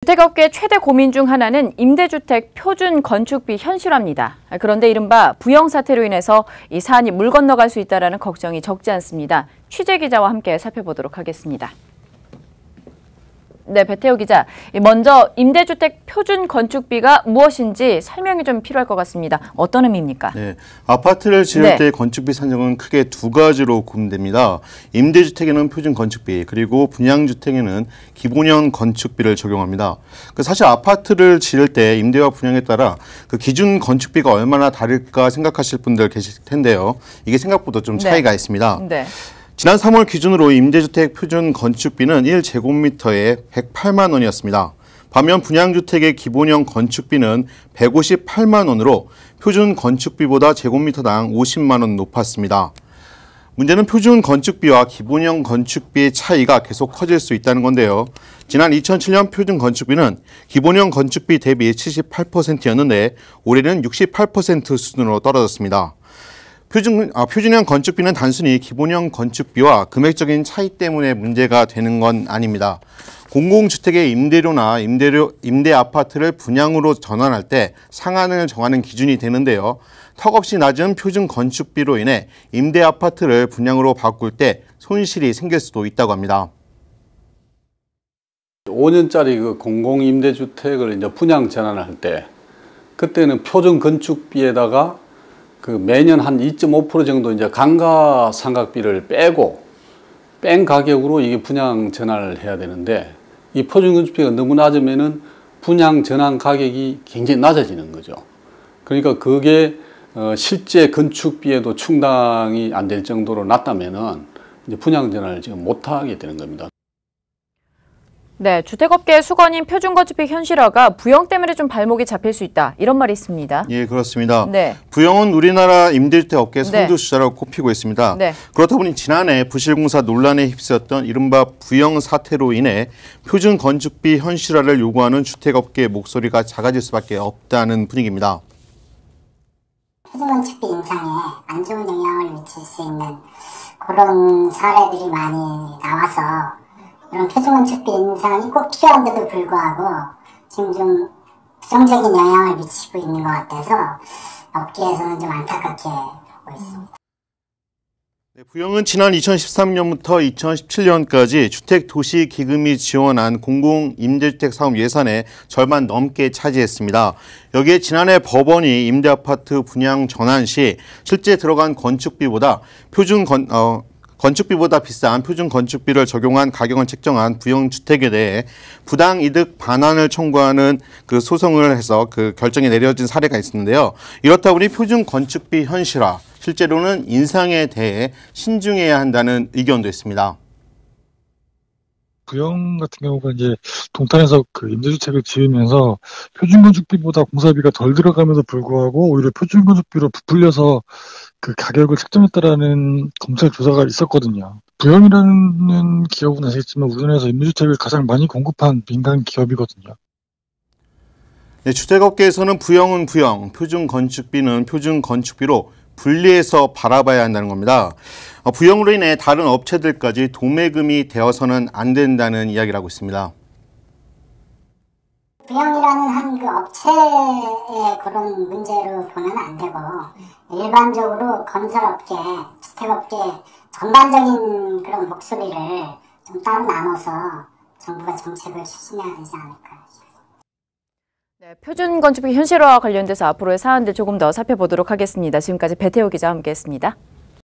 주택업계 최대 고민 중 하나는 임대주택 표준 건축비 현실화입니다. 그런데 이른바 부영 사태로 인해서 이 사안이 물 건너갈 수 있다는 걱정이 적지 않습니다. 취재 기자와 함께 살펴보도록 하겠습니다. 네, 배태호 기자. 먼저 임대주택 표준 건축비가 무엇인지 설명이 좀 필요할 것 같습니다. 어떤 의미입니까? 네, 아파트를 지을 때 건축비 산정은 크게 두 가지로 구분됩니다. 임대주택에는 표준 건축비, 그리고 분양주택에는 기본형 건축비를 적용합니다. 사실 아파트를 지을 때 임대와 분양에 따라 그 기준 건축비가 얼마나 다를까 생각하실 분들 계실 텐데요. 이게 생각보다 좀 차이가 있습니다. 네. 지난 3월 기준으로 임대주택 표준 건축비는 1제곱미터에 108만 원이었습니다. 반면 분양주택의 기본형 건축비는 158만 원으로 표준 건축비보다 제곱미터당 50만 원 높았습니다. 문제는 표준 건축비와 기본형 건축비의 차이가 계속 커질 수 있다는 건데요. 지난 2007년 표준 건축비는 기본형 건축비 대비 78%였는데 올해는 68% 수준으로 떨어졌습니다. 표준형 건축비는 단순히 기본형 건축비와 금액적인 차이 때문에 문제가 되는 건 아닙니다. 공공주택의 임대료나 임대 아파트를 분양으로 전환할 때 상한을 정하는 기준이 되는데요. 턱없이 낮은 표준 건축비로 인해 임대 아파트를 분양으로 바꿀 때 손실이 생길 수도 있다고 합니다. 5년짜리 그 공공임대주택을 이제 분양 전환할 때 그때는 표준 건축비에다가 그 매년 한 2.5% 정도 이제 감가상각비를 뺀 가격으로 이게 분양 전환을 해야 되는데 이 표준 건축비가 너무 낮으면은 분양 전환 가격이 굉장히 낮아지는 거죠. 그러니까 그게 실제 건축비에도 충당이 안 될 정도로 낮다면은 이제 분양 전환을 지금 못 하게 되는 겁니다. 네, 주택업계의 수건인 표준건축비 현실화가 부영 때문에 좀 발목이 잡힐 수 있다. 이런 말이 있습니다. 예, 그렇습니다. 네. 부영은 우리나라 임대주택 업계 선두주자라고 꼽히고 있습니다. 네. 그렇다 보니 지난해 부실공사 논란에 휩쓰였던 이른바 부영 사태로 인해 표준건축비 현실화를 요구하는 주택업계의 목소리가 작아질 수밖에 없다는 분위기입니다. 표준건축비 인상에 안 좋은 영향을 미칠 수 있는 그런 사례들이 많이 나와서 이런 표준건축비 인상이 꼭 필요한데도 불구하고 지금 좀 부정적인 영향을 미치고 있는 것 같아서 업계에서는 좀 안타깝게 보고 있습니다. 부영은 지난 2013년부터 2017년까지 주택도시기금이 지원한 공공임대주택 사업 예산의 절반 넘게 차지했습니다. 여기에 지난해 법원이 임대아파트 분양 전환 시 실제 들어간 건축비보다 건축비보다 비싼 표준 건축비를 적용한 가격을 책정한 부영주택에 대해 부당이득 반환을 청구하는 그 소송을 해서 그 결정이 내려진 사례가 있었는데요. 이렇다 보니 표준 건축비 현실화, 실제로는 인상에 대해 신중해야 한다는 의견도 있습니다. 부영 같은 경우가 이제 동탄에서 그 임대주택을 지으면서 표준건축비보다 공사비가 덜 들어감에도 불구하고 오히려 표준건축비로 부풀려서 그 가격을 책정했다라는 검찰 조사가 있었거든요. 부영이라는 기업은 아시겠지만 우리나라에서 임대주택을 가장 많이 공급한 민간 기업이거든요. 네, 주택업계에서는 부영은 부영, 표준건축비는 표준건축비로 분리해서 바라봐야 한다는 겁니다. 부영으로 인해 다른 업체들까지 도매금이 되어서는 안 된다는 이야기를 하고 있습니다. 부영이라는 한 그 업체의 그런 문제로 보면 안 되고 일반적으로 건설업계, 주택업계 전반적인 그런 목소리를 좀 따로 나눠서 정부가 정책을 추진해야 되지 않을까. 네, 표준건축비 현실화와 관련돼서 앞으로의 사안들 조금 더 살펴보도록 하겠습니다. 지금까지 배태호 기자와 함께했습니다.